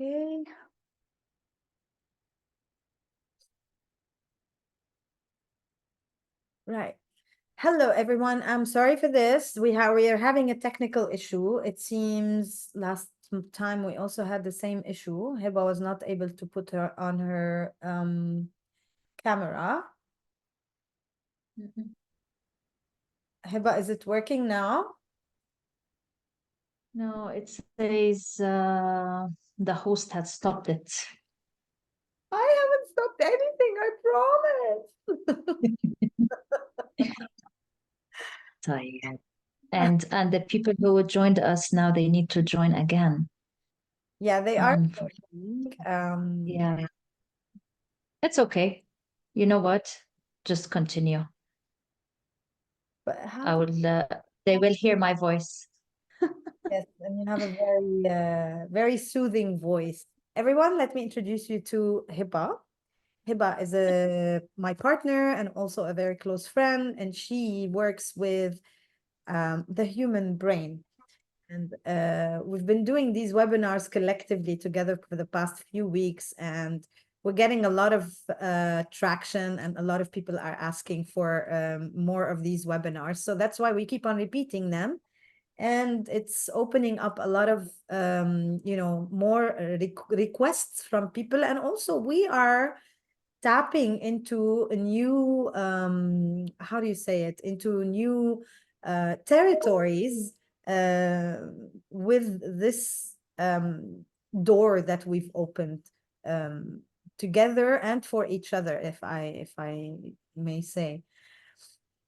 Okay. Right. Hello, everyone. I'm sorry for this. We are having a technical issue. It seems last time we also had the same issue. Hiba was not able to put her on her camera. Hiba, is it working now? No, it says the host had stopped it. I haven't stopped anything, I promise. Tired. And the people who joined us now, they need to join again. Yeah, they are. Yeah, it's okay. You know what? Just continue. But how I will. They will hear my voice. Yes, and you have a very soothing voice. Everyone, let me introduce you to Hiba. Hiba is my partner and also a very close friend, and she works with the human brain. And we've been doing these webinars collectively together for the past few weeks, and we're getting a lot of traction, and a lot of people are asking for more of these webinars. So that's why we keep on repeating them, and it's opening up a lot of more requests from people, and also we are tapping into a new how do you say it, into new territories with this door that we've opened um, together and for each other, if I may say.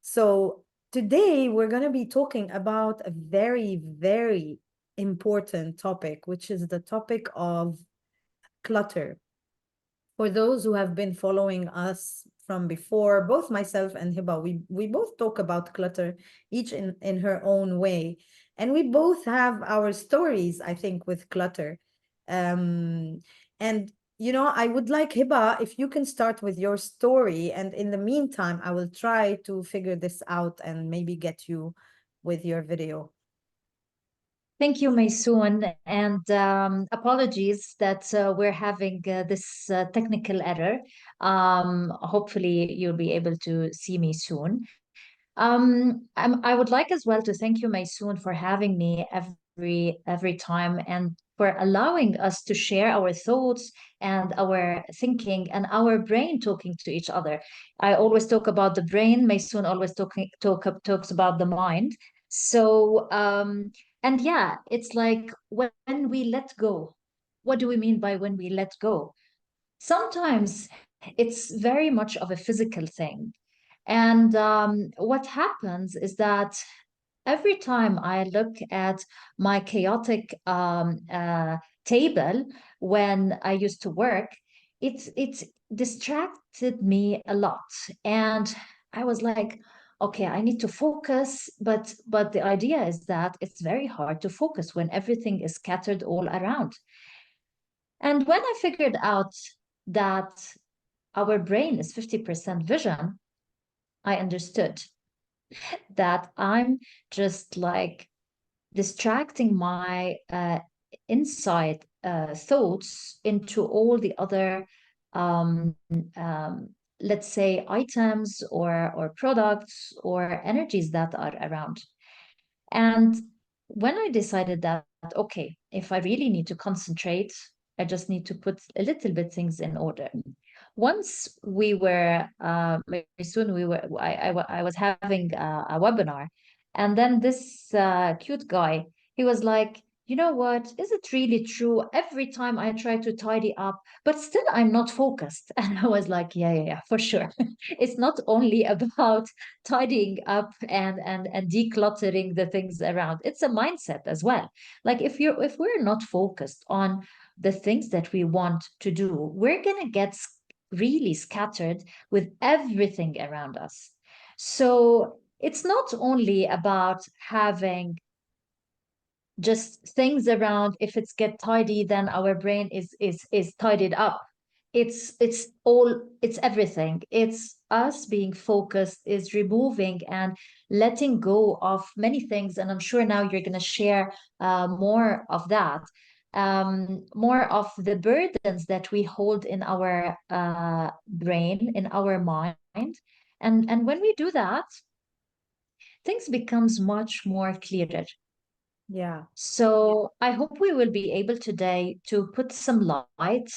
So today we're going to be talking about a very, very important topic, which is the topic of clutter. For those who have been following us from before, both myself and Hiba, we both talk about clutter, each in her own way. And we both have our stories, I think, with clutter. And I would like, Hiba, if you can start with your story, and in the meantime, I will try to figure this out and maybe get you with your video. Thank you, Maysoon, and apologies that we're having this technical error. Hopefully, you'll be able to see me soon. I would like as well to thank you, Maysoon, for having me every time and for allowing us to share our thoughts and our thinking and our brain talking to each other. I always talk about the brain. Maysoon always talks about the mind. So and yeah, it's like when we let go. What do we mean by when we let go? Sometimes it's very much of a physical thing. And what happens is that every time I look at my chaotic table when I used to work, it's distracted me a lot. And I was like, okay, I need to focus, but the idea is that it's very hard to focus when everything is scattered all around. And when I figured out that our brain is 50% vision, I understood that I'm just like distracting my inside thoughts into all the other, um, um, let's say, items or products or energies that are around. And when I decided that, okay, if I really need to concentrate, I just need to put a little bit things in order. Once we were, very soon we were, I was having a webinar, and then this cute guy, he was like, you know what? Is it really true? Every time I try to tidy up, but still I'm not focused. And I was like, yeah, for sure. It's not only about tidying up and decluttering the things around. It's a mindset as well. Like if we're not focused on the things that we want to do, we're gonna get really scattered with everything around us. So it's not only about having just things around. If it's get tidy, then our brain is tidied up. It's everything. It's us being focused, is removing and letting go of many things, and I'm sure now you're going to share more of that. more of the burdens that we hold in our brain, in our mind. And when we do that, things becomes much more clearer. Yeah. So I hope we will be able today to put some light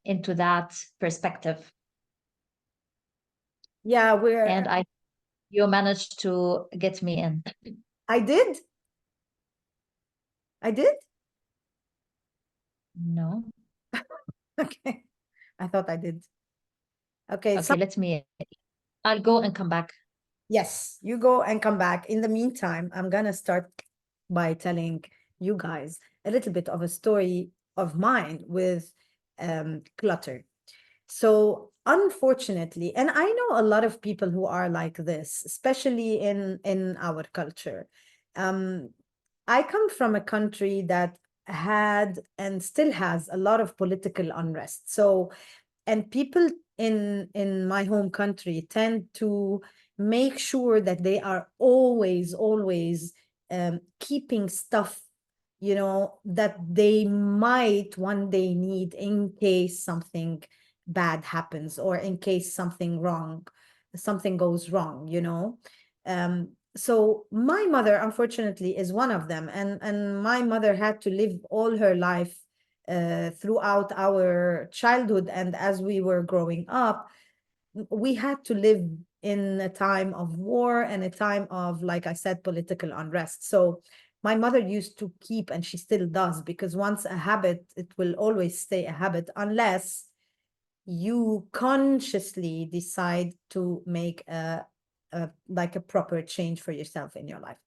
into that perspective. Yeah, And you managed to get me in. I did. I did. No. Okay. I thought I did. Okay, Okay, I'll go and come back. yes, you go and come back. In the meantime, I'm gonna start by telling you guys a little bit of a story of mine with clutter. So unfortunately, and I know a lot of people who are like this, especially in our culture. Um, I come from a country that had and still has a lot of political unrest. So, and people in my home country tend to make sure that they are always keeping stuff, that they might one day need in case something bad happens, or in case something goes wrong, so my mother unfortunately is one of them, and my mother had to live all her life throughout our childhood, and as we were growing up, we had to live in a time of war and a time of, like I said, political unrest. So my mother used to keep, and she still does, because once a habit, it will always stay a habit unless you consciously decide to make like a proper change for yourself in your life.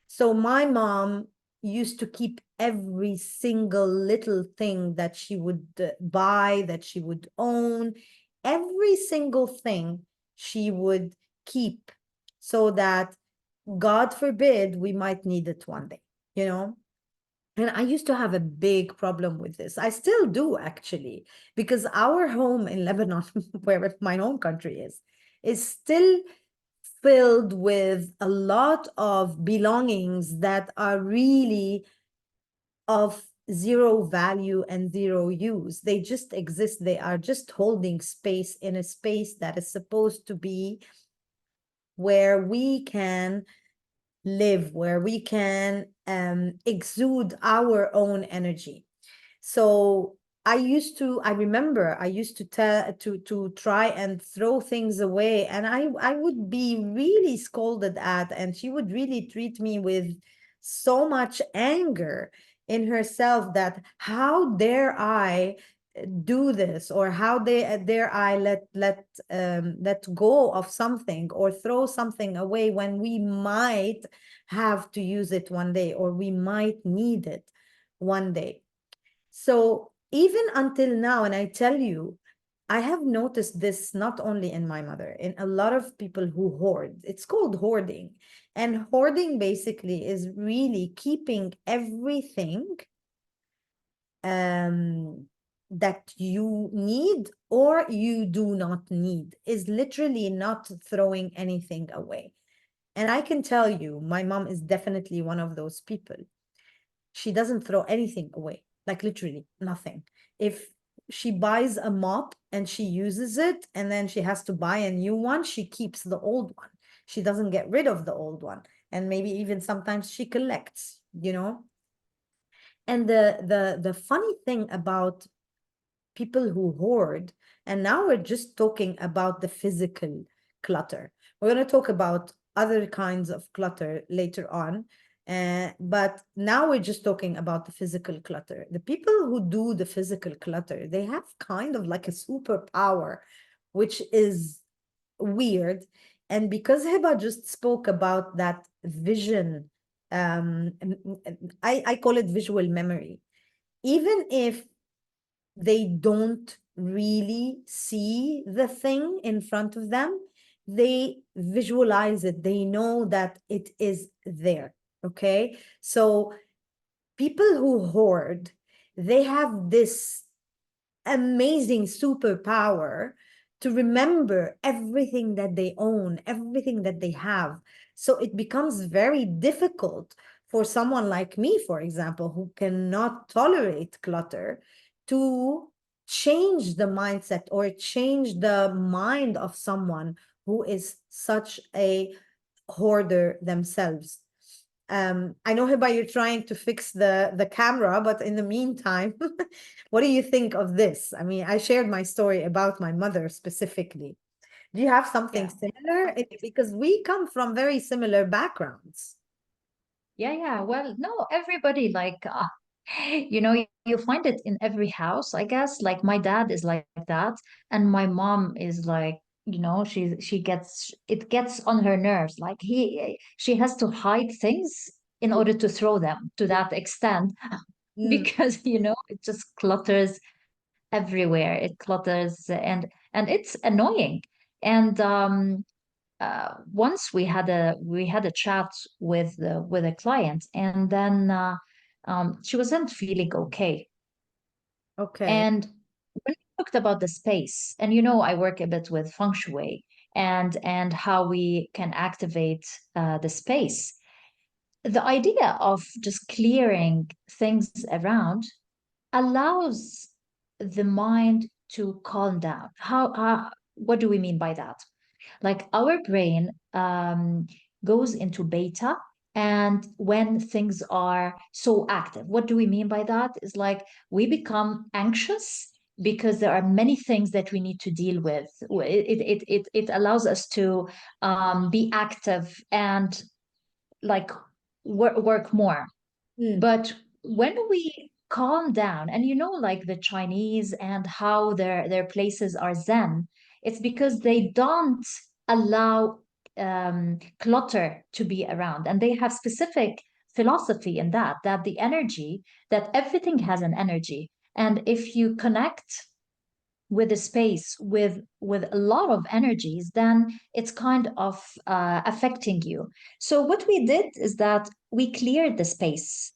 So my mom used to keep every single little thing that she would buy, that she would own, every single thing she would keep, so that, God forbid, we might need it one day, you know? And I used to have a big problem with this. I still do, actually, because our home in Lebanon, where my home country is still filled with a lot of belongings that are really of zero value and zero use. They just exist. They are just holding space in a space that is supposed to be where we can live, where we can exude our own energy. So I remember I used to to try and throw things away, and I would be really scolded at, and she would really treat me with so much anger in herself, that how dare I do this, or how dare I let go of something or throw something away when we might have to use it one day, or we might need it one day. So even until now, and I tell you, I have noticed this not only in my mother, in a lot of people who hoard. It's called hoarding. And hoarding basically is really keeping everything that you need or you do not need, is literally not throwing anything away. And I can tell you, my mom is definitely one of those people. She doesn't throw anything away, like literally nothing. If she buys a mop and she uses it and then she has to buy a new one, she keeps the old one. She doesn't get rid of the old one. And maybe even sometimes she collects, And the funny thing about people who hoard, and now we're just talking about the physical clutter. We're going to talk about other kinds of clutter later on. But now we're just talking about the physical clutter. The people who do the physical clutter, they have kind of like a superpower, which is weird. And because Hiba just spoke about that vision, I call it visual memory. Even if they don't really see the thing in front of them, they visualize it. They know that it is there. Okay. So people who hoard, they have this amazing superpower to remember everything that they own, everything that they have. So it becomes very difficult for someone like me, for example, who cannot tolerate clutter, to change the mindset or change the mind of someone who is such a hoarder themselves. I know, Hiba, you're trying to fix the camera, but in the meantime, what do you think of this? I mean, I shared my story about my mother specifically. Do you have something Yeah. similar? Because we come from very similar backgrounds. Yeah. Well, no, everybody like you find it in every house, I guess. Like my dad is like that, and my mom is like, she gets it gets on her nerves. Like she has to hide things in order to throw them to that extent Mm, because it just clutters everywhere. It clutters and it's annoying. And once we had a chat with a client, and then she wasn't feeling okay. okay. And when we talked about the space, and I work a bit with feng shui and how we can activate the space. The idea of just clearing things around allows the mind to calm down. What do we mean by that? Like our brain goes into beta, and when things are so active, what do we mean by that? Is like we become anxious because there are many things that we need to deal with. It allows us to be active and like work more. Mm, But when we calm down, and like the Chinese and how their places are zen, it's because they don't allow clutter to be around, and they have specific philosophy in that the energy, that everything has an energy, and if you connect with a space with a lot of energies, then it's kind of affecting you. So what we did is that we cleared the space,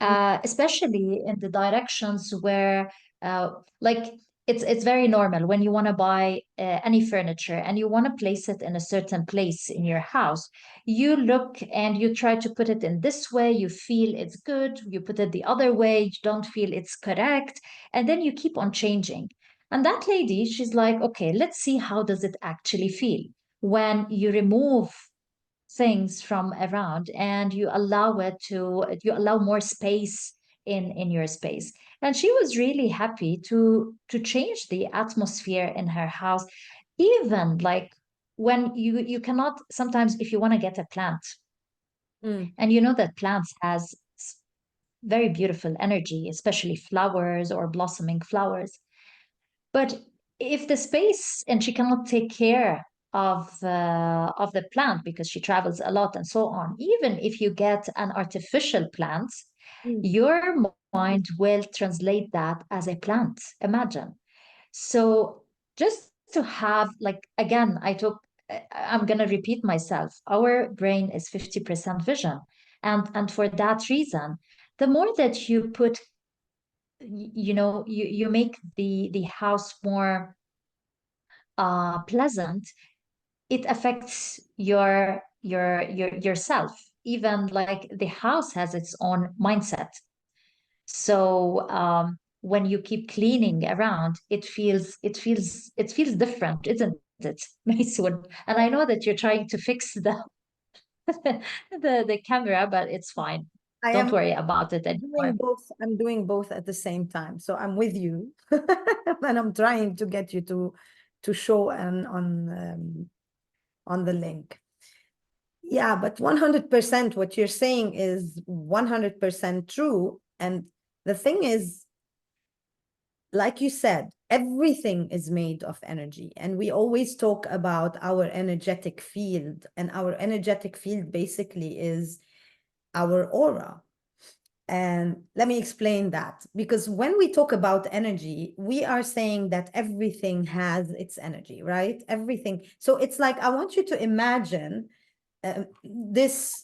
mm, especially in the directions where, like, it's very normal when you want to buy any furniture and you want to place it in a certain place in your house. You look and you try to put it in this way. You feel it's good. You put it the other way. You don't feel it's correct, and then you keep on changing. And that lady, she's like, okay, let's see how does it actually feel when you remove things from around and you allow more space in your space. And she was really happy to change the atmosphere in her house. Even like when you cannot, sometimes if you want to get a plant, mm, and that plants has very beautiful energy, especially flowers or blossoming flowers. But if the space, and she cannot take care of the plant because she travels a lot and so on, even if you get an artificial plant, mm. your mind will translate that as a plant. Imagine. So just to have, like, again, I'm going to repeat myself. Our brain is 50% vision. And for that reason, the more that you put, you make the house more pleasant, it affects yourself. Even like the house has its own mindset. So when you keep cleaning around, it feels different, isn't it, Maysoon? And I know that you're trying to fix the the camera, but it's fine. I Don't am worry about it anymore. doing both. I'm doing both at the same time. So I'm with you, and I'm trying to get you to show and on the link. Yeah, but 100% what you're saying is 100% true. And the thing is, like you said, everything is made of energy. And we always talk about our energetic field. And our energetic field basically is our aura. And let me explain that. Because when we talk about energy, we are saying that everything has its energy, right? Everything. So it's like, I want you to imagine this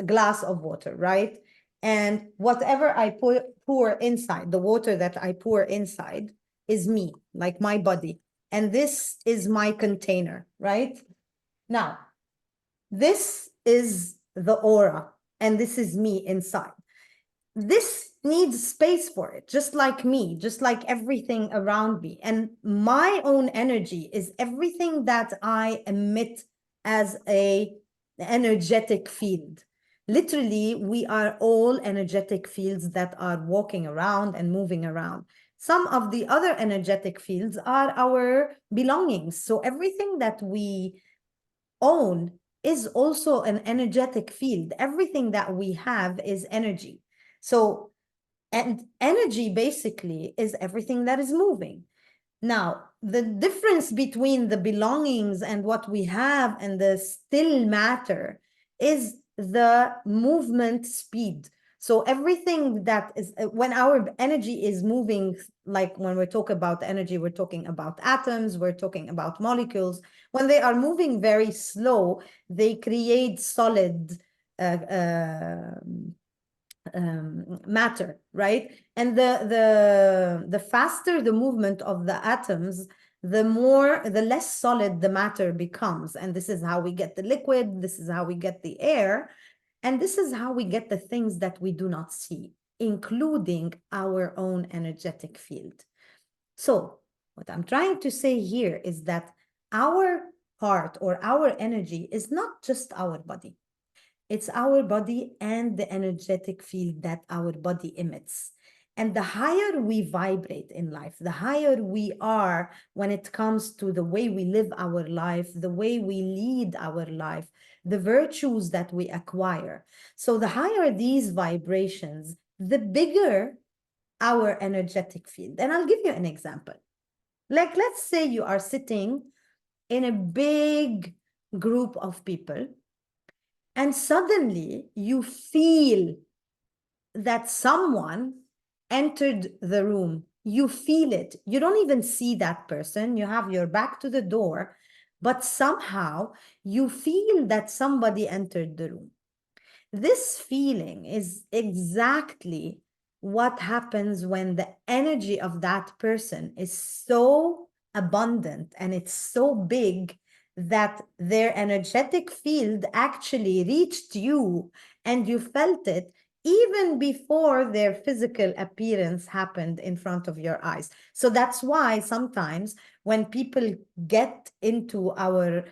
glass of water, right? And whatever I pour inside, the water that I pour inside is me, like my body. And this is my container, right? Now, this is the aura. and this is me inside. This needs space for it, just like me, just like everything around me. And my own energy is everything that I emit as a energetic field. Literally, we are all energetic fields that are walking around and moving around. Some of the other energetic fields are our belongings. So everything that we own is also an energetic field. Everything that we have is energy. So, and energy basically is everything that is moving. Now, the difference between the belongings and what we have and the still matter is the movement speed. So everything that is, when our energy is moving, like when we talk about energy, we're talking about atoms, we're talking about molecules. When they are moving very slow, they create solid matter, right? And the faster the movement of the atoms, the less solid the matter becomes. And this is how we get the liquid, this is how we get the air, and this is how we get the things that we do not see, including our own energetic field. So what I'm trying to say here is that our heart or our energy is not just our body. It's our body and the energetic field that our body emits. And the higher we vibrate in life, the higher we are when it comes to the way we live our life, the way we lead our life, the virtues that we acquire. So the higher these vibrations, the bigger our energetic field. And I'll give you an example. Like, let's say you are sitting in a big group of people, and suddenly you feel that someone entered the room. You feel it. You don't even see that person. You have your back to the door, but somehow you feel that somebody entered the room. This feeling is exactly what happens when the energy of that person is so abundant and it's so big that their energetic field actually reached you and you felt it even before their physical appearance happened in front of your eyes. So that's why sometimes when people get into our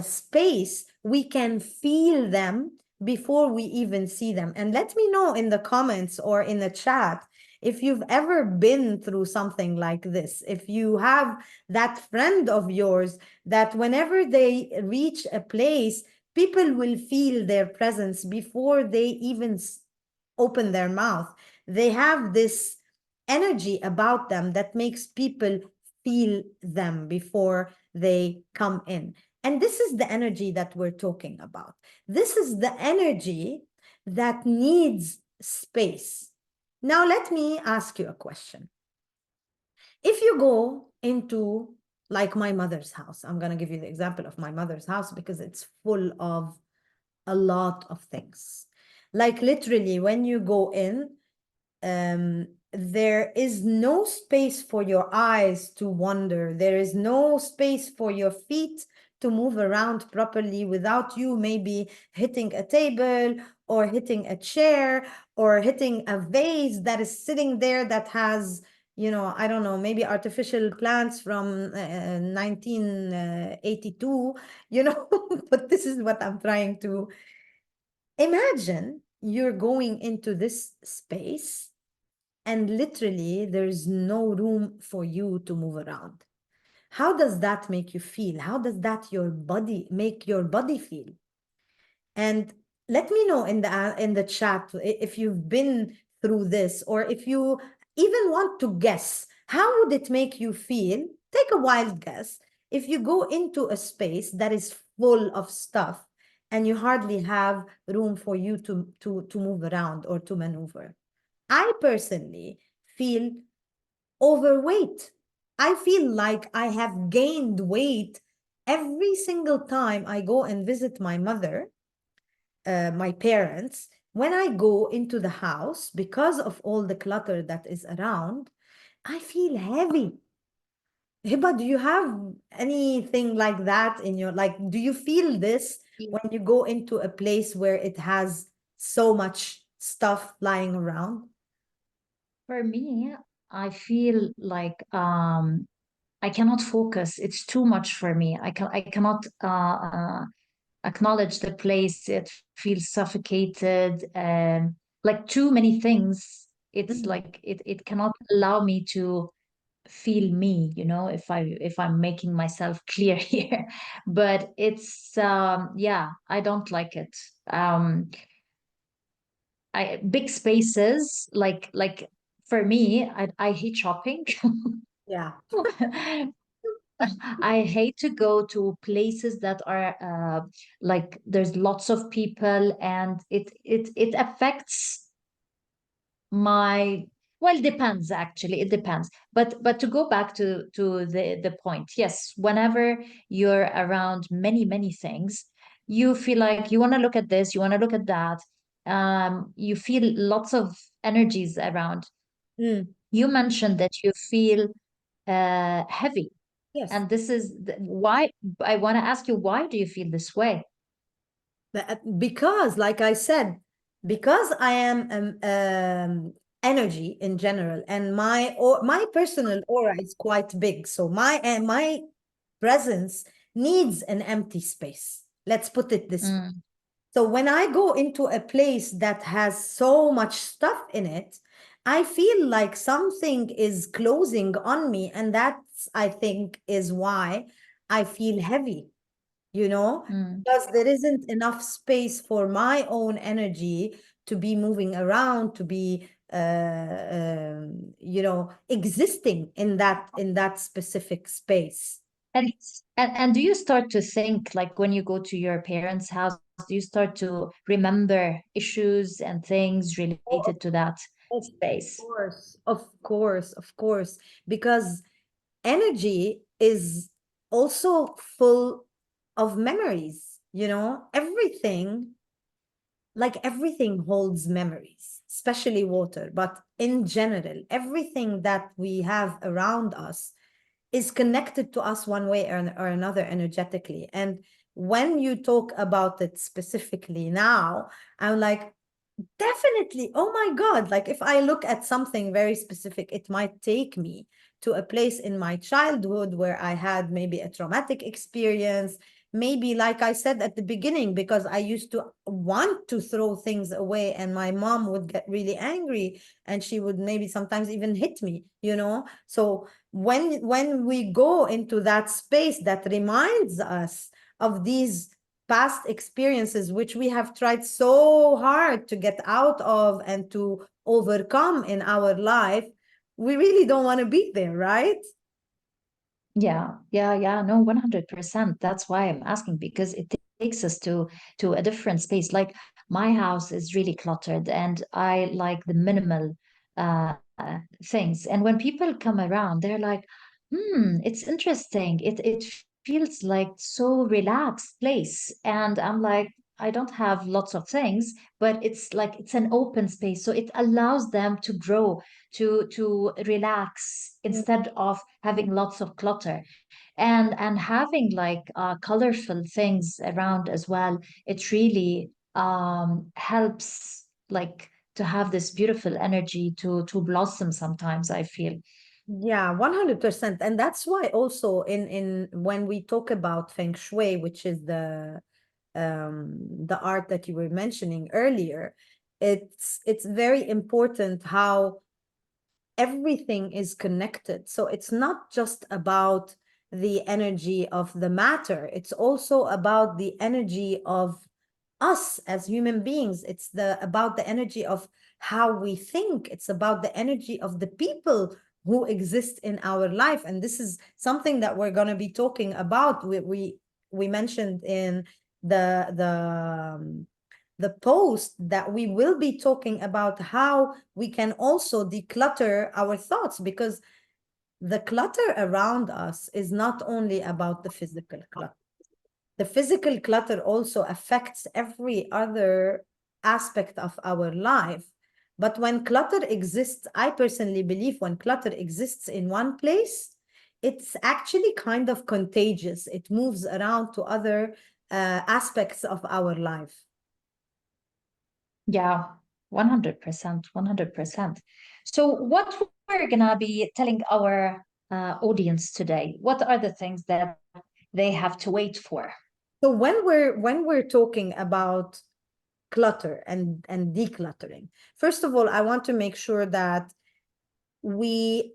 space, we can feel them before we even see them. And let me know in the comments or in the chat if you've ever been through something like this. If you have that friend of yours that whenever they reach a place, people will feel their presence before they even open their mouth. They have this energy about them that makes people feel them before they come in. And this is the energy that we're talking about. This is the energy that needs space. Now, let me ask you a question. If you go into, like, my mother's house, I'm going to give you the example of my mother's house because it's full of a lot of things. Like, literally, when you go in, there is no space for your eyes to wander. There is no space for your feet to move around properly without you maybe hitting a table or hitting a chair or hitting a vase that is sitting there that has, you know, I don't know, maybe artificial plants from 1982, you know, but this is what I'm trying to imagine. You're going into this space and literally there's no room for you to move around. How does that make you feel? How does that make your body feel? And let me know in the chat if you've been through this, or if you even want to guess, how would it make you feel? Take a wild guess. If you go into a space that is full of stuff and you hardly have room for you to move around or to maneuver. I personally feel overweight. I feel like I have gained weight every single time I go and visit my mother, my parents. When I go into the house, because of all the clutter that is around, I feel heavy. Hiba, do you have anything like that in your, like, do you feel this Yeah. when you go into a place where it has so much stuff lying around? For me, I feel like I cannot focus. It's too much for me. I cannot acknowledge the place. It feels suffocated and like too many things. It's Mm. like it cannot allow me to feel me, if I'm making myself clear here. But it's yeah, I don't like it. I big spaces like for me, I hate shopping. Yeah. I hate to go to places that are like there's lots of people, and it affects my, well, depends, actually, it depends. But to go back to the point, yes, whenever you're around many things, you feel like you want to look at this, you want to look at that. You feel lots of energies around. Mm. You mentioned that you feel heavy, Yes. and this is why I want to ask you, why do you feel this way? Because, like I said, because I am energy in general, and my personal aura is quite big, so my presence needs an empty space. Let's put it this way. Mm, So when I go into a place that has so much stuff in it, I feel like something is closing on me, and that's, I think, is why I feel heavy, mm. because there isn't enough space for my own energy to be moving around, to be existing in that specific space. And, and do you start to think, like when you go to your parents' house, do you start to remember issues and things Oh, related to that of space? course, of course, of course, because energy is also full of memories, everything holds memories, especially water, but in general, everything that we have around us is connected to us one way or another energetically. And when you talk about it specifically now, I'm like, definitely. Oh my God. Like if I look at something very specific, it might take me to a place in my childhood where I had maybe a traumatic experience. Maybe, like I said at the beginning, because I used to want to throw things away and my mom would get really angry and she would maybe sometimes even hit me. So when we go into that space that reminds us of these past experiences which we have tried so hard to get out of and to overcome in our life, we really don't want to be there, right? Yeah, no, 100%. That's why I'm asking, because it takes us to a different space. Like my house is really cluttered, and I like the minimal things. And when people come around, they're like, it's interesting. It feels like so relaxed place. And I'm like, I don't have lots of things, but it's like it's an open space. So it allows them to grow, to relax instead of having lots of clutter, and having like colorful things around as well. It really helps, like, to have this beautiful energy to blossom sometimes, I feel. Yeah, 100%. And that's why also in when we talk about feng shui, which is the art that you were mentioning earlier, it's very important how everything is connected. So it's not just about the energy of the matter, it's also about the energy of us as human beings. It's about the energy of how we think. It's about the energy of the people who exist in our life. And this is something that we're going to be talking about. We mentioned in the post that we will be talking about how we can also declutter our thoughts, because the clutter around us is not only about the physical clutter. The physical clutter also affects every other aspect of our life. But when clutter exists, I personally believe when clutter exists in one place, it's actually kind of contagious. It moves around to other aspects of our life. Yeah, 100%, 100%. So what we're gonna be telling our audience today, what are the things that they have to wait for? So when we're talking about clutter and decluttering, first of all, I want to make sure that we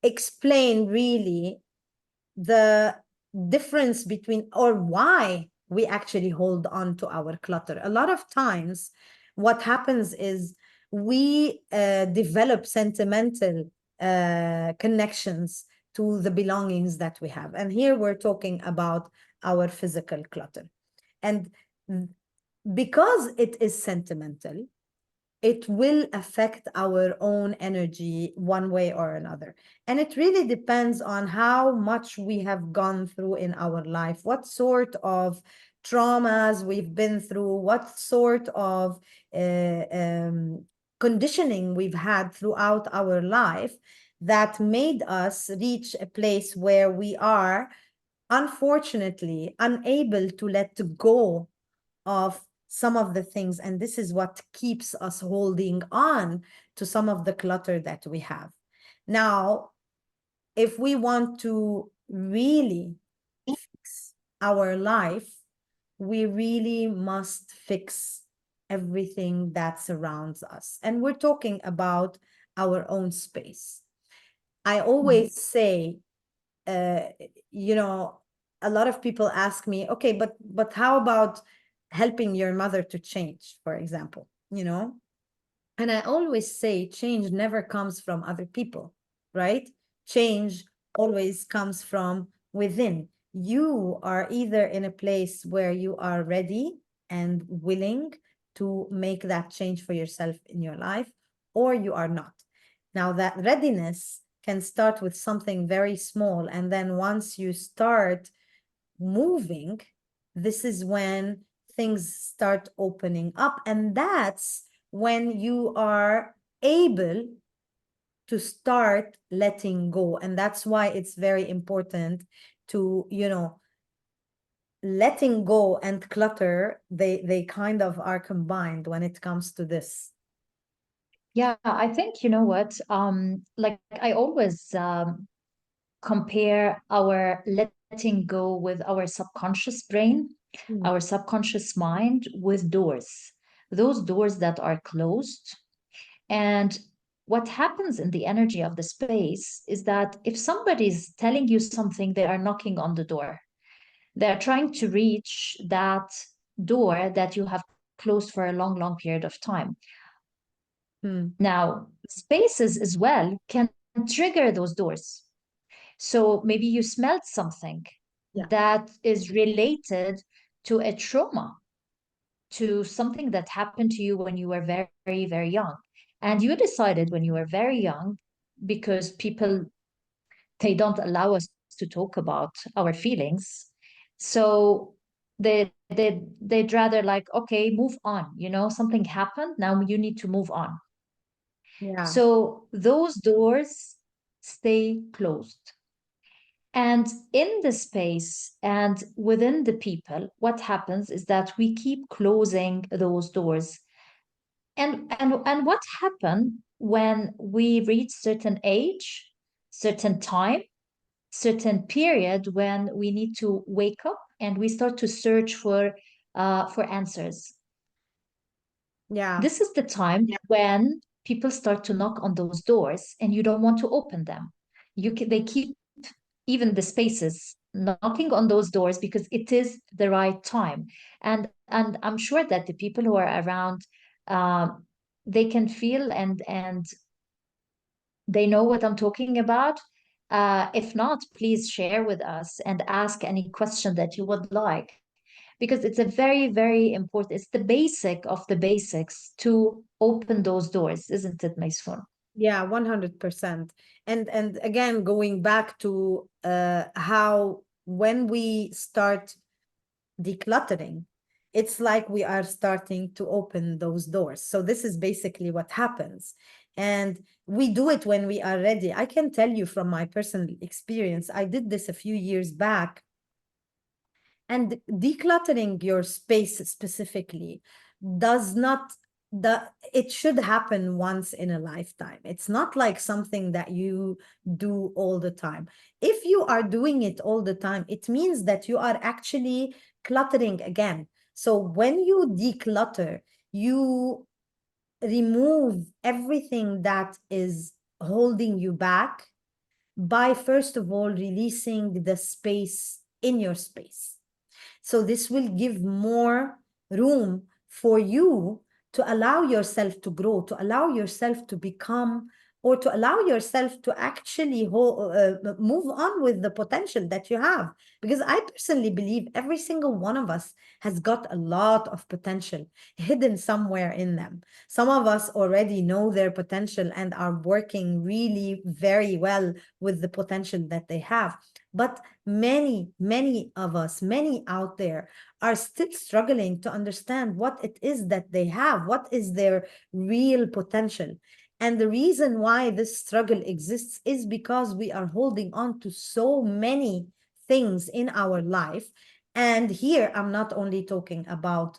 explain really the difference between, or why we actually hold on to our clutter. A lot of times what happens is we develop sentimental connections to the belongings that we have, and here we're talking about our physical clutter. And because it is sentimental, it will affect our own energy one way or another. And it really depends on how much we have gone through in our life, what sort of traumas we've been through, what sort of uh, um, conditioning we've had throughout our life that made us reach a place where we are, unfortunately, unable to let go of some of the things. And this is what keeps us holding on to some of the clutter that we have. Now, if we want to really fix our life, we really must fix everything that surrounds us. And we're talking about our own space. I always say, uh, you know, a lot of people ask me, okay, but how about helping your mother to change, for example, you know? And I always say change never comes from other people, right? Change always comes from within. You are either in a place where you are ready and willing to make that change for yourself in your life, or you are not. Now, that readiness can start with something very small. And then once you start moving, this is when things start opening up. And that's when you are able to start letting go. And that's why it's very important to, you know, letting go and clutter, they kind of are combined when it comes to this. Yeah, I think you know what, like I always compare our letting go with our subconscious brain, Mm. our subconscious mind with doors, those doors that are closed. And what happens in the energy of the space is that if somebody's telling you something, they are knocking on the door. They're trying to reach that door that you have closed for a long, long period of time. Mm. Now, spaces as well can trigger those doors. So maybe you smelled something Yeah. that is related to a trauma, to something that happened to you when you were very, very, very young. And you decided when you were very young, because people, they don't allow us to talk about our feelings. So they'd rather like, okay, move on. You know, something happened. Now you need to move on. Yeah. So those doors stay closed. And in the space and within the people, what happens is that we keep closing those doors. And what happened when we reach certain age, certain time, certain period when we need to wake up and we start to search for answers. Yeah. This is the time when people start to knock on those doors and you don't want to open them. They keep even the spaces knocking on those doors because it is the right time. And I'm sure that the people who are around, they can feel and they know what I'm talking about. If not, please share with us and ask any question that you would like, because it's a very, very important, it's the basic of the basics to open those doors, isn't it, Maysoon? Yeah, 100%. And again, going back to how when we start decluttering, it's like we are starting to open those doors. So this is basically what happens. And we do it when we are ready. I can tell you from my personal experience, I did this a few years back. And decluttering your space specifically does not it should happen once in a lifetime. It's not like something that you do all the time. If you are doing it all the time, it means that you are actually cluttering again. So when you declutter, you remove everything that is holding you back by, first of all, releasing the space in your space. So this will give more room for you to allow yourself to grow, to allow yourself to become, or to allow yourself to actually move on with the potential that you have. Because I personally believe every single one of us has got a lot of potential hidden somewhere in them. Some of us already know their potential and are working really very well with the potential that they have. But many of us, many out there, are still struggling to understand what it is that they have, what is their real potential. And the reason why this struggle exists is because we are holding on to so many things in our life. And here, I'm not only talking about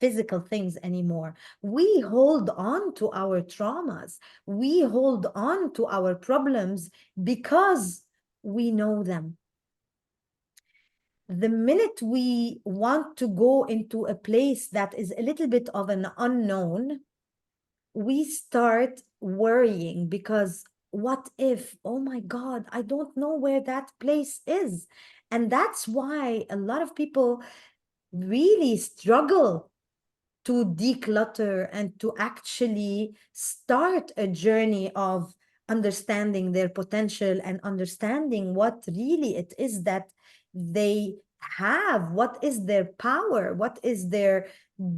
physical things anymore. We hold on to our traumas. We hold on to our problems because we know them. The minute we want to go into a place that is a little bit of an unknown, we start worrying because what if, oh my God, I don't know where that place is. And that's why a lot of people really struggle to declutter and to actually start a journey of understanding their potential and understanding what really it is that they have, what is their power, what is their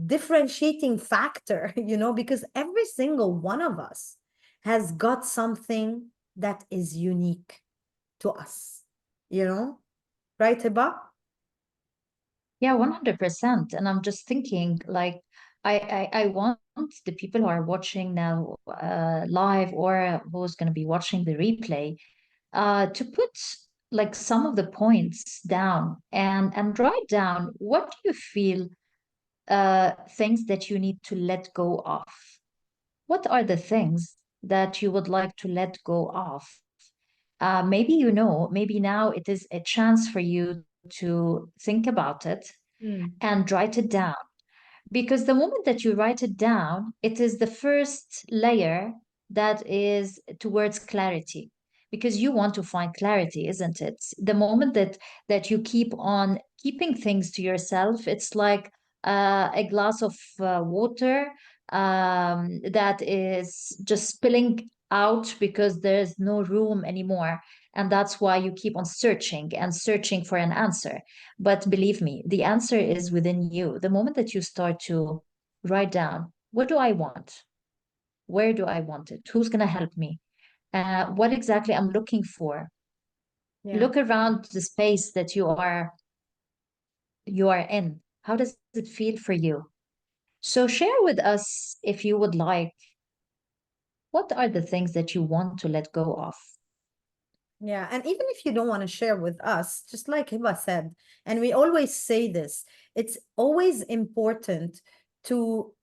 differentiating factor, because every single one of us has got something that is unique to us, right, Hiba? Yeah, 100%. And I'm just thinking, like, I want the people who are watching now live, or who's going to be watching the replay, to put like some of the points down and write down, what do you feel things that you need to let go of? What are the things that you would like to let go of? Maybe maybe now it is a chance for you to think about it Mm. and write it down. Because the moment that you write it down, it is the first layer that is towards clarity. Because you want to find clarity, isn't it? The moment that you keep on keeping things to yourself, it's like a glass of water that is just spilling out because there's no room anymore. And that's why you keep on searching and searching for an answer. But believe me, the answer is within you. The moment that you start to write down, what do I want? Where do I want it? Who's going to help me? What exactly I'm looking for? Yeah. Look around the space that you are in. How does it feel for you? So share with us, if you would like, what are the things that you want to let go of? Yeah, and even if you don't want to share with us, just like Hiba said, and we always say this, it's always important to,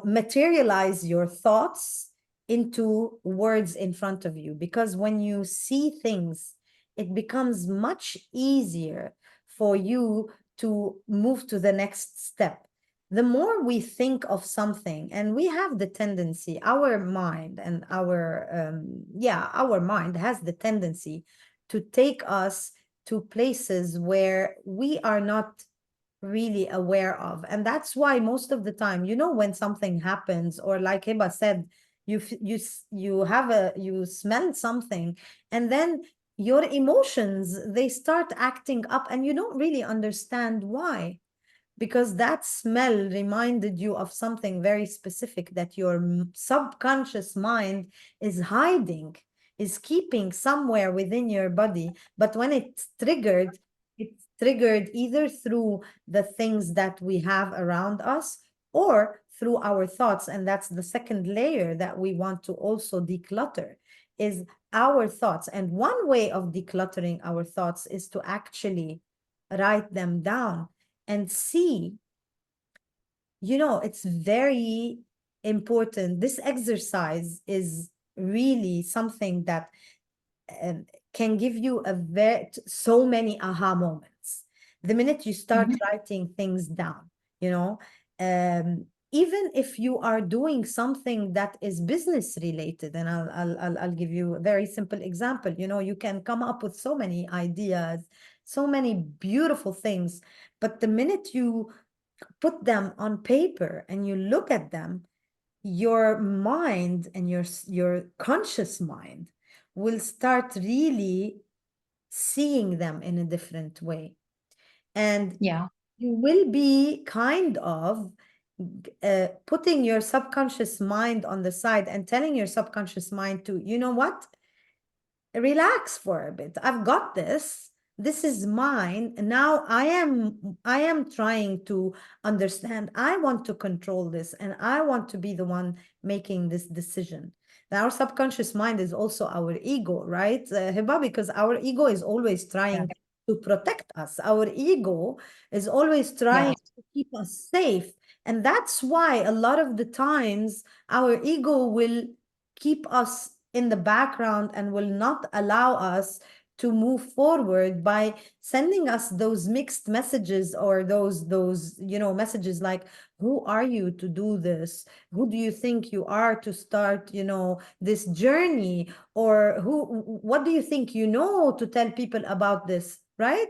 materialize your thoughts into words in front of you. Because when you see things, it becomes much easier for you to move to the next step. The more we think of something, and we have the tendency, our mind and our mind has the tendency to take us to places where we are not really aware of. And that's why most of the time, when something happens, or like Hiba said, you smell something, and then your emotions, they start acting up, and you don't really understand why, because that smell reminded you of something very specific that your subconscious mind is hiding, is keeping somewhere within your body. But when it's triggered either through the things that we have around us or through our thoughts. And that's the second layer that we want to also declutter, is our thoughts. And one way of decluttering our thoughts is to actually write them down and see you know, it's very important. This exercise is really something that um, can give you so many aha moments. The minute you start Mhm. writing things down, you know, even if you are doing something that is business related, and I'll give you a very simple example. You know, you can come up with so many ideas, so many beautiful things, but the minute you put them on paper and you look at them, your mind and your conscious mind will start really seeing them in a different way, and Yeah. you will be kind of putting your subconscious mind on the side and telling your subconscious mind to, you know what, relax for a bit. I've got this. This is mine. And now I am trying to understand. I want to control this and I want to be the one making this decision. Now, our subconscious mind is also our ego, right, Hiba? Because our ego is always Yeah. trying to protect us. Our ego is always Yeah. trying to keep us safe. And that's why a lot of the times our ego will keep us in the background and will not allow us to move forward by sending us those mixed messages, or those you know, messages like, who are you to do this? Who do you think you are to start, you know, this journey? Or what do you think you know to tell people about this, right?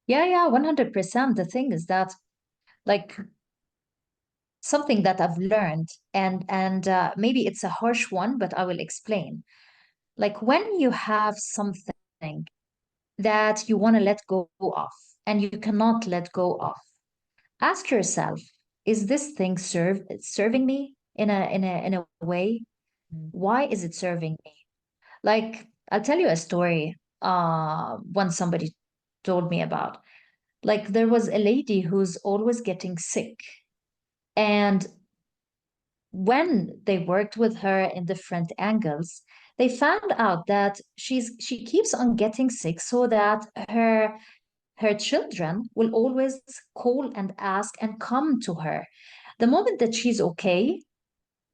Yeah, yeah, 100%. The thing is that, like, something that I've learned, and maybe it's a harsh one, but I will explain. Like when you have something that you want to let go of and you cannot let go of, ask yourself, is this thing serving me in a way? Mm. Why is it serving me? Like, I'll tell you a story one somebody told me about. Like there was a lady who's always getting sick. And when they worked with her in different angles, they found out that she keeps on getting sick so that her children will always call and ask and come to her. The moment that she's okay,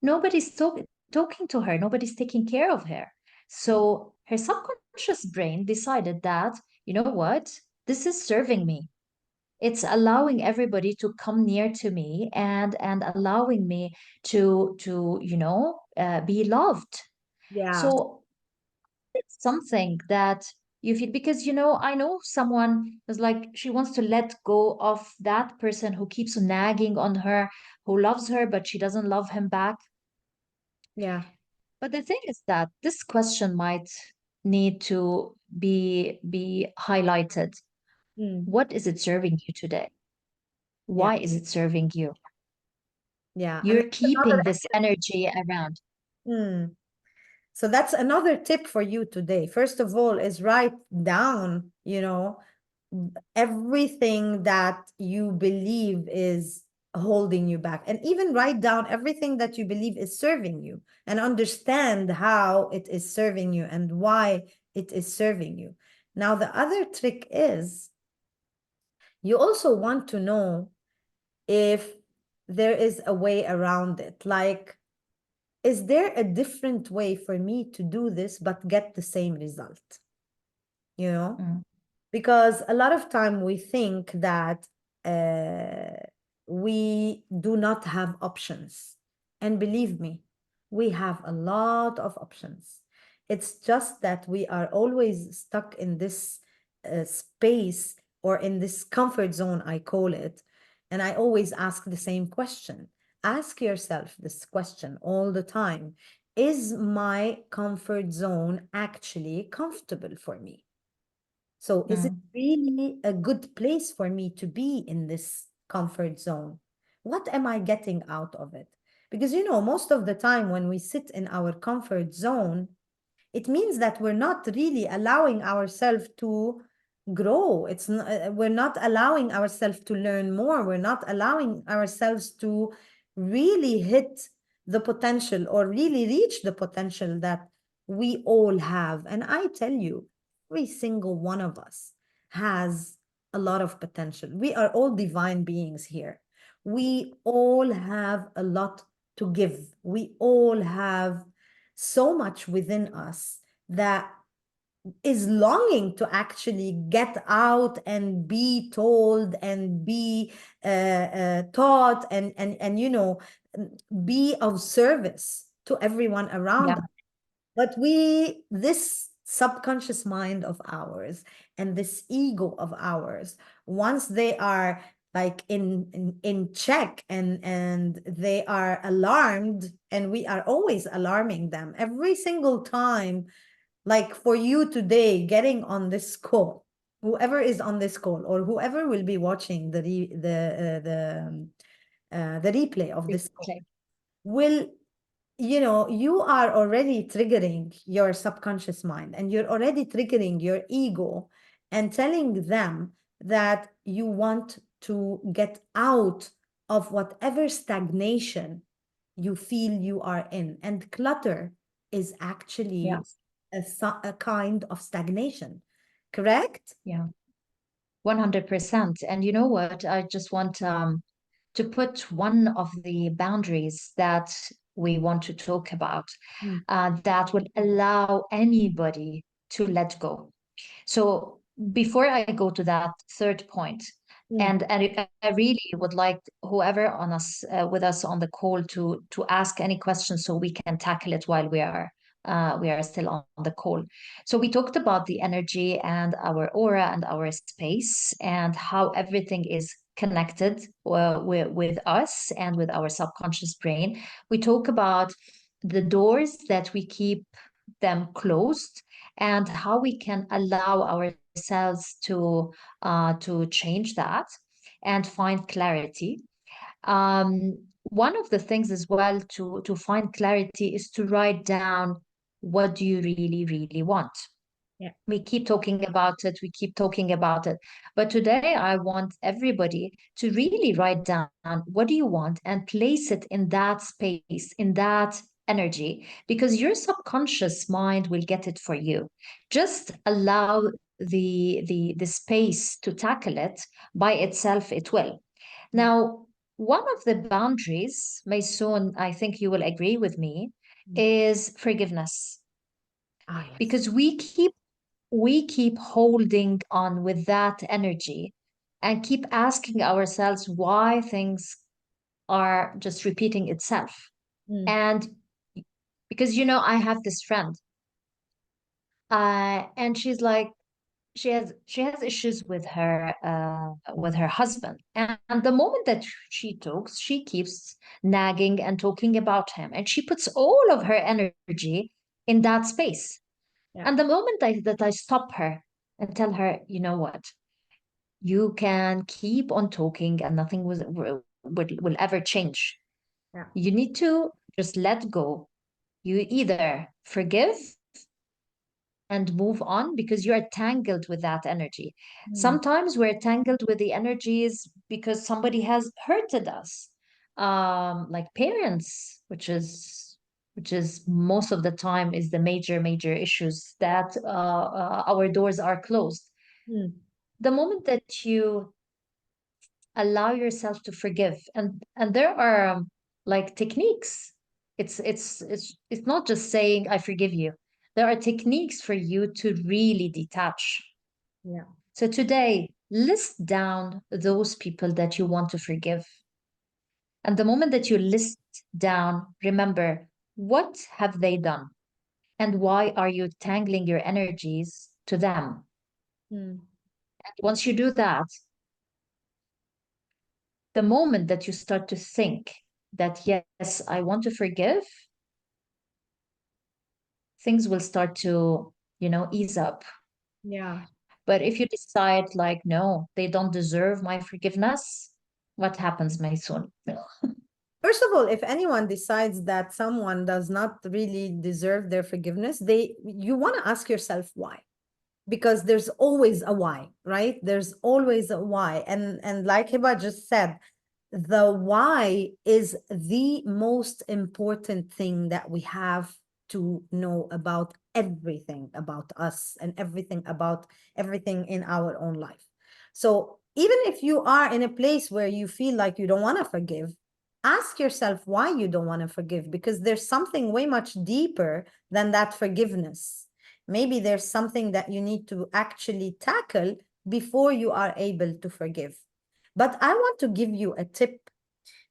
nobody's talking to her, nobody's taking care of her. So her subconscious brain decided that, you know what, this is serving me. It's allowing everybody to come near to me and allowing me to be loved. Yeah. So it's something that you feel, because I know someone is like, she wants to let go of that person who keeps nagging on her, who loves her but she doesn't love him back. Yeah. But the thing is that this question might need to be highlighted. Mm. What is it serving you today? Yeah. Why is it serving you? Yeah. And You're that's another. keeping this energy around. Mm. So that's another tip for you today. First of all, is write down, you know, everything that you believe is holding you back. And even write down everything that you believe is serving you, and understand how it is serving you and why it is serving you. Now, the other trick is you also want to know if there is a way around it. Like, is there a different way for me to do this but get the same result? You know, Mm, because a lot of time we think that we do not have options. And believe me, we have a lot of options. It's just that we are always stuck in this space, or in this comfort zone, I call it. And I always ask the same question. Ask yourself this question all the time. Is my comfort zone actually comfortable for me? So is it mm, really a good place for me to be in this comfort zone? What am I getting out of it? Because, you know, most of the time when we sit in our comfort zone, it means that we're not really allowing ourselves to grow. We're not allowing ourselves to learn more. We're not allowing ourselves to really hit the potential, or really reach the potential that we all have. And I tell you, every single one of us has a lot of potential. We are all divine beings here. we all have a lot to give. We all have so much within us that is longing to actually get out and be told and be taught and you know, be of service to everyone around Yeah. us. But this subconscious mind of ours and this ego of ours, once they are like in check and they are alarmed, and we are always alarming them every single time. Like for you today, getting on this call, whoever is on this call or whoever will be watching the replay of this call Okay. will, you know, you are already triggering your subconscious mind and you're already triggering your ego and telling them that you want to get out of whatever stagnation you feel you are in. And clutter is Yeah. actually a kind of stagnation, correct? Yeah. 100%. And you know what? I just want to put one of the boundaries that we want to talk about Mm, that would allow anybody to let go. So before I go to that third point, mm, and I really would like whoever on us with us on the call to ask any questions so we can tackle it while we are still on the call. So we talked about the energy and our aura and our space and how everything is connected with us and with our subconscious brain. We talk about the doors that we keep them closed and how we can allow ourselves to change that and find clarity. One of the things as well to find clarity is to write down what do you really, really want. yeah. We keep talking about it, we keep talking about it. But today I want everybody to really write down what do you want and place it in that space, in that energy, because your subconscious mind will get it for you. Just allow the space to tackle it by itself, it will. Mm, Now, one of the boundaries, Maysoon, I think you will agree with me, mm. is forgiveness. Ah, yes. Because we keep holding on with that energy and keep asking ourselves why things are just repeating itself. Mm, And because you know, I have this friend, and she's like, she has issues with her husband, and the moment that she talks, she keeps nagging and talking about him, and she puts all of her energy in that space. yeah. And the moment that I stop her and tell her, you know what, you can keep on talking and nothing will ever change. Yeah. You need to just let go. You either forgive and move on because you are tangled with that energy. Mm, Sometimes we're tangled with the energies because somebody has hurted us, like parents, which is most of the time is the major issues that our doors are closed. mm, The moment that you allow yourself to forgive, and there are like techniques. It's not just saying I forgive you. There are techniques for you to really detach. yeah. So today, list down those people that you want to forgive. And the moment that you list down, remember, what have they done and why are you tangling your energies to them? Mm, And once you do that, the moment that you start to think that, yes, I want to forgive, things will start to, ease up. yeah. But if you decide, like, no, they don't deserve my forgiveness, what happens, Maysoon? First of all, if anyone decides that someone does not really deserve their forgiveness, you want to ask yourself why. Because there's always a why, right? There's always a why. And like Hiba just said, the why is the most important thing that we have to know about everything about us and everything about everything in our own life. So even if you are in a place where you feel like you don't want to forgive, ask yourself why you don't want to forgive, because there's something way much deeper than that forgiveness. Maybe there's something that you need to actually tackle before you are able to forgive. But I want to give you a tip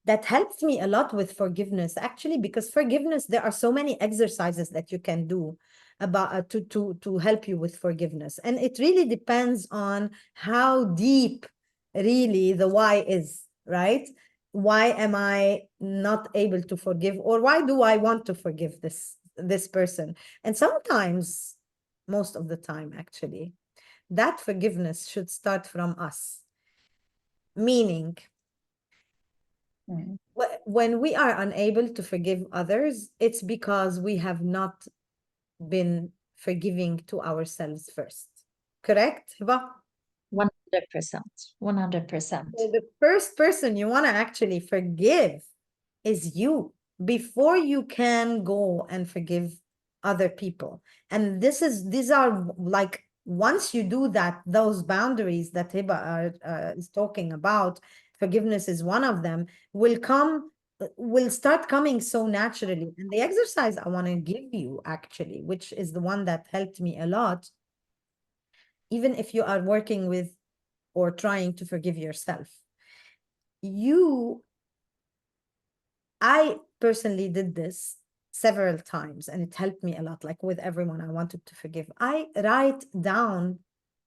that helps me a lot with forgiveness, actually, because forgiveness, there are so many exercises that you can do about to help you with forgiveness, and it really depends on how deep really the why is, right? Why am I not able to forgive, or why do I want to forgive this person? And sometimes, most of the time actually, that forgiveness should start from us, meaning Mm. when we are unable to forgive others, it's because we have not been forgiving to ourselves first. Correct, Hiba? 100%. 100%. So the first person you want to actually forgive is you before you can go and forgive other people. And these are like, once you do that, those boundaries that Hiba is talking about, forgiveness is one of them, will start coming so naturally. And the exercise I want to give you, actually, which is the one that helped me a lot, even if you are working with or trying to forgive yourself, I personally did this several times and it helped me a lot. Like with everyone I wanted to forgive, I write down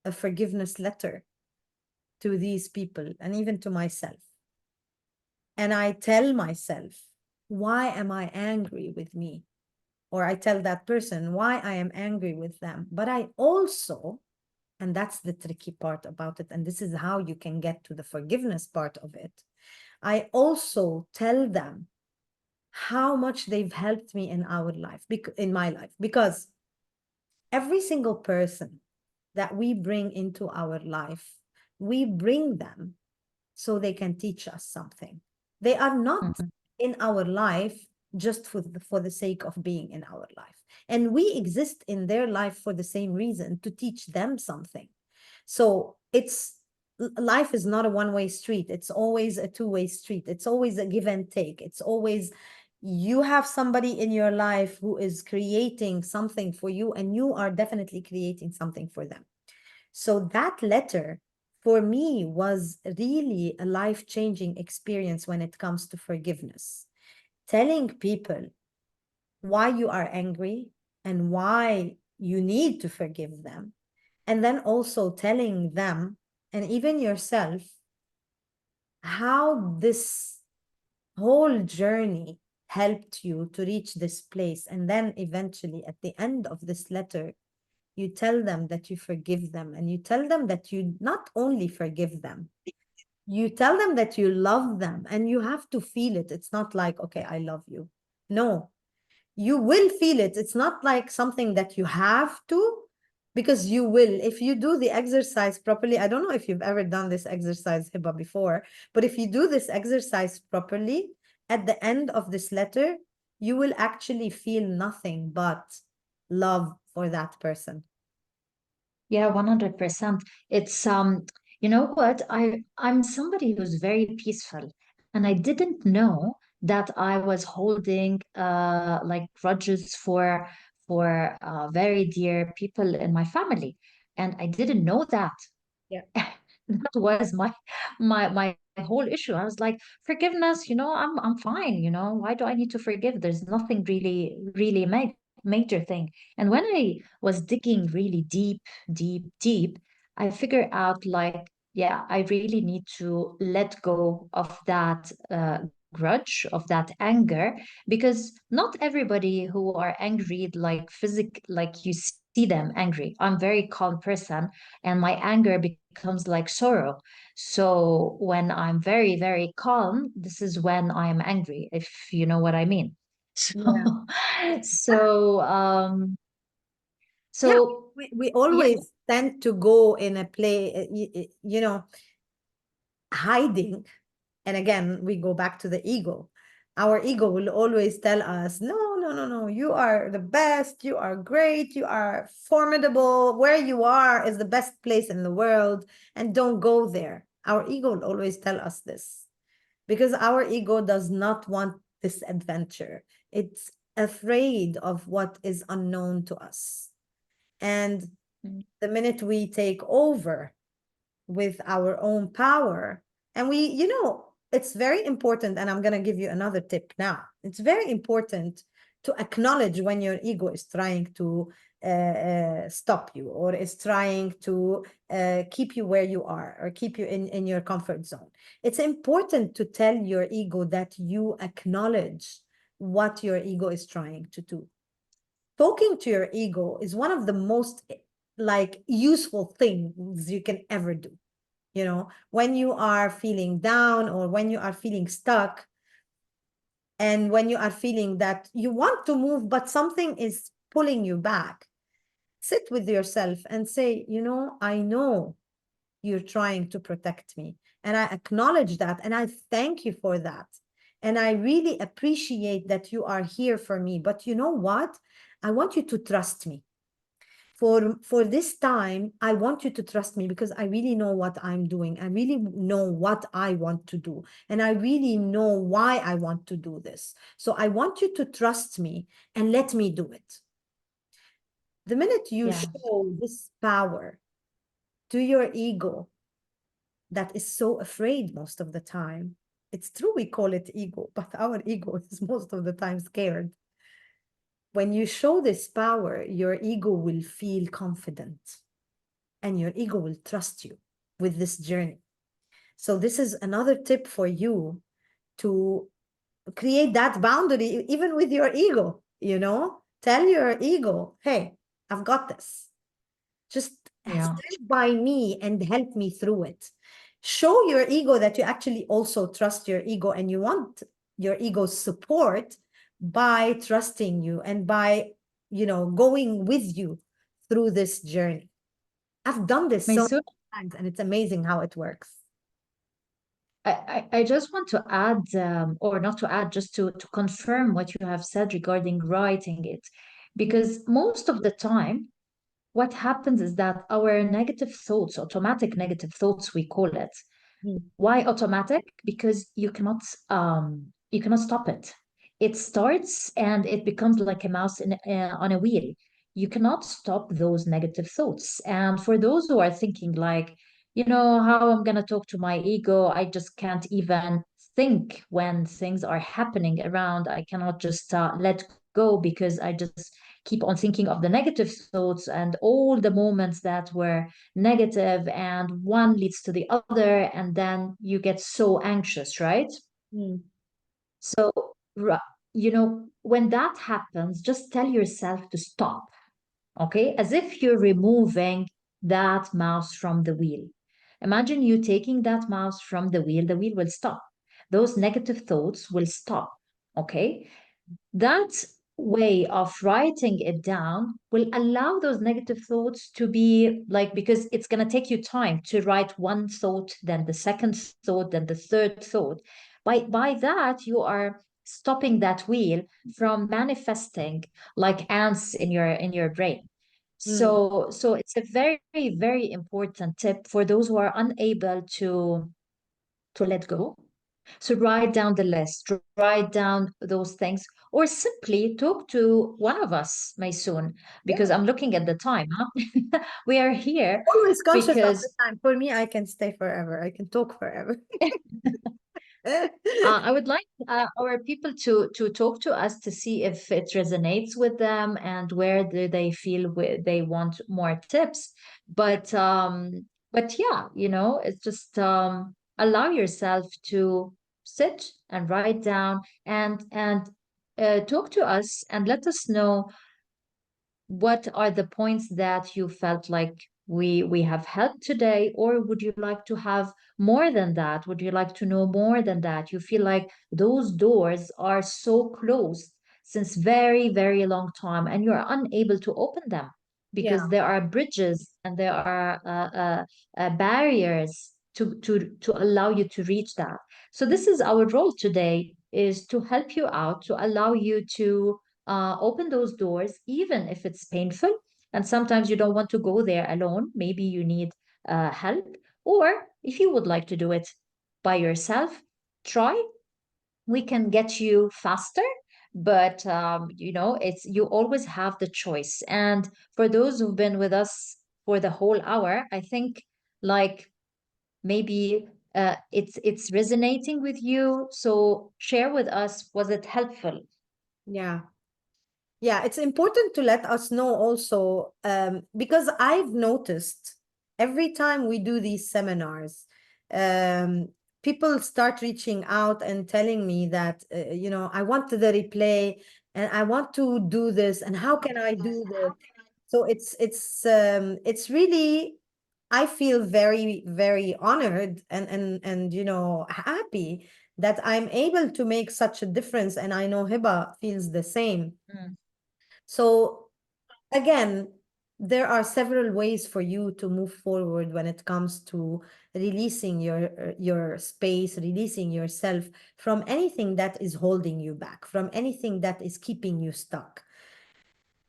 a forgiveness letter to these people and even to myself. And I tell myself, why am I angry with me? Or I tell that person why I am angry with them. But I also, and that's the tricky part about it, and this is how you can get to the forgiveness part of it, I also tell them how much they've helped me in our life, in my life, because every single person that we bring into our life, we bring them so they can teach us something. They are not Mhm. in our life just for the sake of being in our life. And we exist in their life for the same reason, to teach them something. So life is not a one-way street. It's always a two-way street. It's always a give and take. It's always, you have somebody in your life who is creating something for you, and you are definitely creating something for them. So that letter for me was really a life-changing experience when it comes to forgiveness. Telling people why you are angry and why you need to forgive them. And then also telling them, and even yourself, how this whole journey helped you to reach this place. And then eventually, at the end of this letter, you tell them that you forgive them, and you tell them that you not only forgive them, you tell them that you love them, and you have to feel it. It's not like, okay, I love you. No, you will feel it. It's not like something that you have to, because you will. If you do the exercise properly, I don't know if you've ever done this exercise, Hiba, before, but if you do this exercise properly, at the end of this letter, you will actually feel nothing but love for that person. Yeah, 100%. It's you know what? I'm somebody who's very peaceful, and I didn't know that I was holding like grudges for very dear people in my family, and I didn't know that. Yeah. That was my whole issue. I was like, forgiveness, I'm fine, why do I need to forgive? There's nothing really major thing. And when I was digging really deep, I figured out like, yeah, I really need to let go of that grudge, of that anger, because not everybody who are angry, like like you see them angry. I'm very calm person, and my anger becomes like sorrow. So when I'm very calm, this is when I am angry, if you know what I mean. Yeah. So Yeah, so we yeah. always tend to go in a play, hiding. And again, we go back to the ego. Our ego will always tell us, no, no, no, no, you are the best, you are great, you are formidable. Where you are is the best place in the world, and don't go there. Our ego will always tell us this because our ego does not want this adventure. It's afraid of what is unknown to us. And the minute we take over with our own power, and we, it's very important, and I'm going to give you another tip now. It's very important to acknowledge when your ego is trying to stop you, or is trying to keep you where you are, or keep you in your comfort zone. It's important to tell your ego that you acknowledge what your ego is trying to do. Talking to your ego is one of the most like useful things you can ever do. When you are feeling down, or when you are feeling stuck, and when you are feeling that you want to move, but something is pulling you back, sit with yourself and say, I know you're trying to protect me, and I acknowledge that, and I thank you for that. And I really appreciate that you are here for me. But you know what? I want you to trust me. For this time, I want you to trust me, because I really know what I'm doing. I really know what I want to do. And I really know why I want to do this. So I want you to trust me and let me do it. The minute you show this power to your ego that is so afraid most of the time, it's true we call it ego, but our ego is most of the time scared. When you show this power, your ego will feel confident, and your ego will trust you with this journey. So this is another tip for you to create that boundary, even with your ego. Tell your ego, hey, I've got this. Just stand by me and help me through it. Show your ego that you actually also trust your ego, and you want your ego's support by trusting you, and by, going with you through this journey. I've done this so many times, and it's amazing how it works. I just want to add, or not to add, just to confirm what you have said regarding writing it. Because most of the time, what happens is that our negative thoughts, automatic negative thoughts, we call it. Why automatic? Because you cannot stop it. It starts and it becomes like a mouse on a wheel. You cannot stop those negative thoughts. And for those who are thinking like, how I'm gonna talk to my ego, I just can't even think when things are happening around. I cannot just let go, because I just keep on thinking of the negative thoughts and all the moments that were negative, and one leads to the other, and then you get so anxious, right? So, when that happens, just tell yourself to stop, okay? As if you're removing that mouse from the wheel. Imagine you taking that mouse from the wheel will stop. Those negative thoughts will stop, okay? That way of writing it down will allow those negative thoughts to be like, because it's going to take you time to write one thought, then the second thought, then the third thought. By that, you are stopping that wheel from manifesting like ants in your brain. So it's a very, very important tip for those who are unable to let go. So write down the list, write down those things, or simply talk to one of us, Maysoon, because I'm looking at the time. Huh? We are here Always conscious of the because time. For me, I can stay forever. I can talk forever. I would like our people to talk to us to see if it resonates with them and where do they feel they want more tips. But yeah, it's just allow yourself to sit and write down and talk to us and let us know what are the points that you felt like we have helped today, or would you like to have more than that? Would you like to know more than that? You feel like those doors are so closed since very, very long time and you're unable to open them because there are bridges and there are barriers to allow you to reach that. So this is our role today, is to help you out, to allow you to open those doors, even if it's painful. And sometimes you don't want to go there alone. Maybe you need help. Or if you would like to do it by yourself, try. We can get you faster, but you know, it's you always have the choice. And for those who've been with us for the whole hour, I think like maybe it's resonating with you. So share with us, was it helpful? Yeah. Yeah, it's important to let us know also, because I've noticed every time we do these seminars, um, people start reaching out and telling me that, I want the replay and I want to do this, and how can I do this? So it's really, I feel very, very honored and happy that I'm able to make such a difference, and I know Hiba feels the same. Mm. So again, there are several ways for you to move forward when it comes to releasing your space, releasing yourself from anything that is holding you back, from anything that is keeping you stuck.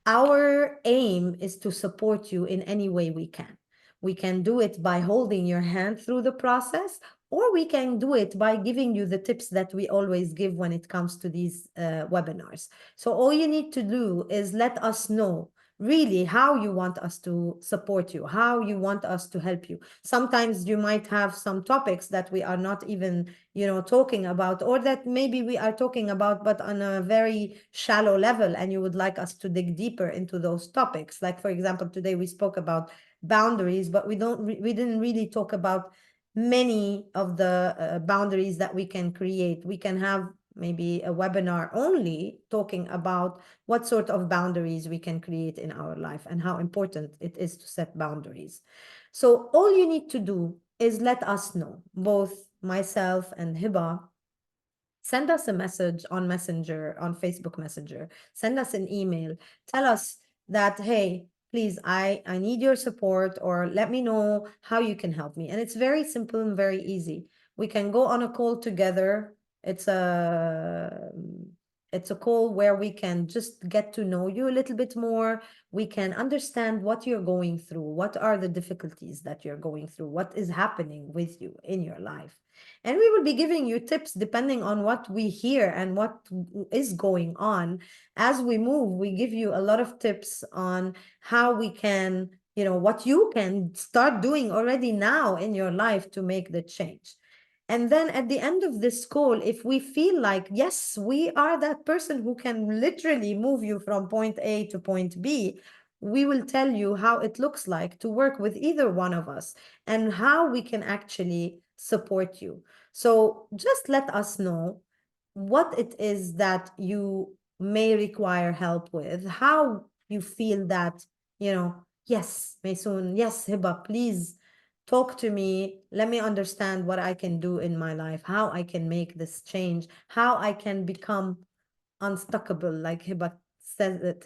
Our aim is to support you in any way we can. We can do it by holding your hand through the process, or we can do it by giving you the tips that we always give when it comes to these webinars. So all you need to do is let us know really how you want us to support you, how you want us to help you. Sometimes you might have some topics that we are not even, talking about, or that maybe we are talking about, but on a very shallow level, and you would like us to dig deeper into those topics. Like, for example, today we spoke about boundaries, but we didn't really talk about many of the boundaries that we can create. We can have maybe a webinar only talking about what sort of boundaries we can create in our life and how important it is to set boundaries. So all you need to do is let us know, both myself and Hiba. Send us a message on Messenger, on Facebook Messenger. Send us an email. Tell us that, hey, please, I need your support, or let me know how you can help me. And it's very simple and very easy. We can go on a call together. It's a call where we can just get to know you a little bit more. We can understand what you're going through. What are the difficulties that you're going through? What is happening with you in your life? And we will be giving you tips depending on what we hear and what is going on. As we move, we give you a lot of tips on how we can, what you can start doing already now in your life to make the change. And then at the end of this call, if we feel like, yes, we are that person who can literally move you from point A to point B, we will tell you how it looks like to work with either one of us and how we can actually support you. So just let us know what it is that you may require help with, how you feel that, yes, Maysoon, yes, Hiba, please talk to me. Let me understand what I can do in my life, how I can make this change, how I can become unstuckable, like Hiba says it,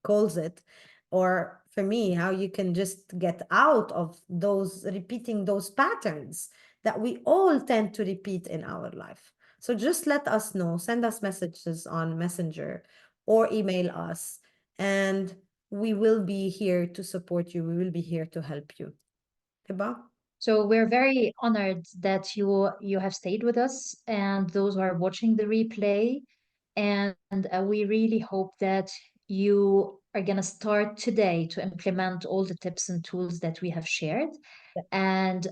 calls it, or for me, how you can just get out of those repeating those patterns that we all tend to repeat in our life. So just let us know, send us messages on Messenger or email us, and we will be here to support you. We will be here to help you. Hiba? So we're very honored that you have stayed with us, and those who are watching the replay. And we really hope that you are going to start today to implement all the tips and tools that we have shared. And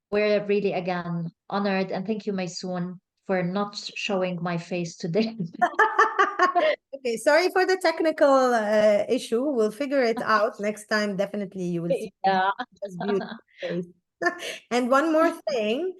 we're really, again, honored. And thank you, Maysoon, for not showing my face today. Okay, sorry for the technical issue. We'll figure it out next time. Definitely, you will see Yeah. this beautiful face. And one more thing,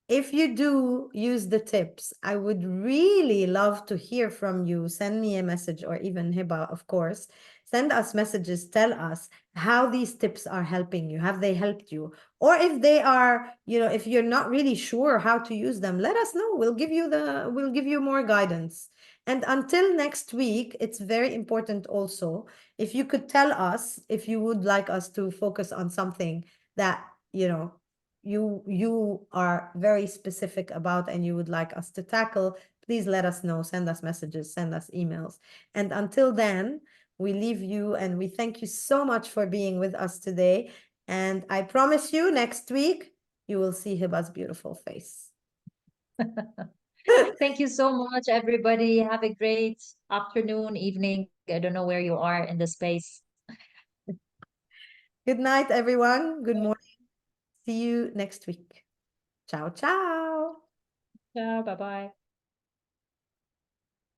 if you do use the tips, I would really love to hear from you. Send me a message, or even Hiba, of course. Send us messages. Tell us how these tips are helping you. Have they helped you? Or if they are, if you're not really sure how to use them, let us know. We'll give you more guidance. And until next week, it's very important also, if you could tell us if you would like us to focus on something that, you are very specific about and you would like us to tackle, please let us know. Send us messages, send us emails. And until then, we leave you, and we thank you so much for being with us today. And I promise you, next week, you will see Hiba's beautiful face. Thank you so much, everybody. Have a great afternoon, evening. I don't know where you are in the space. Good night, everyone. Good morning. See you next week. Ciao, ciao. Ciao, bye-bye.